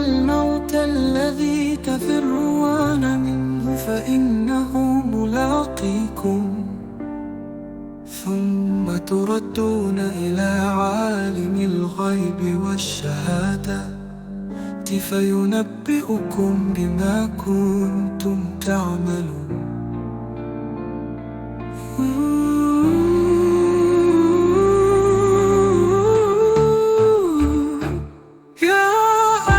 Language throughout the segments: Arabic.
الموت الذي تفرون منه فإنه ملاقيكم، ثم تردون إلى عالم الغيب والشهادة فينبئكم بما كنتم تعملون. يا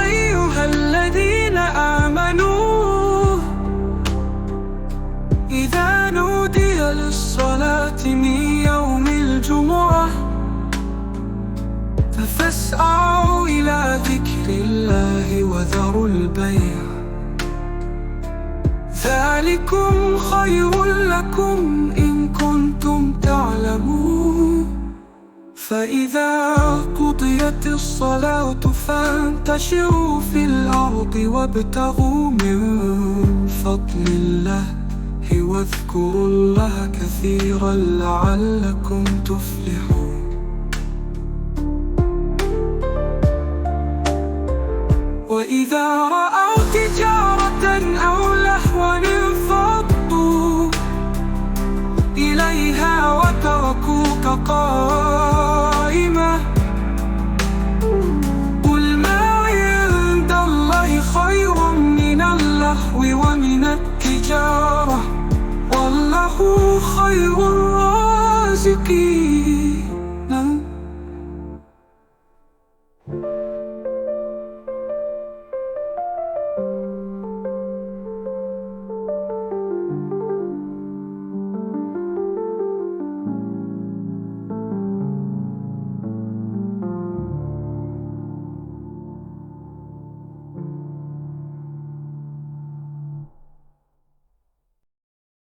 أيها الذين آمنوا إذا نودي للصلاة من يوم الجمعة فاسعوا إلى ذكر الله وذروا البيع، ذلكم خير لكم إن كنتم تعلمون. فإذا قضيت الصلاة فانتشروا في الأرض وابتغوا من فضل الله واذكروا الله كثيرا لعلكم تفلحون. وإذا رأوا تجارة أو لهوا انفضوا إليها وتركوك قائما، قل ما عند الله خير من اللهو ومن التجارة، والله خير الرازقين.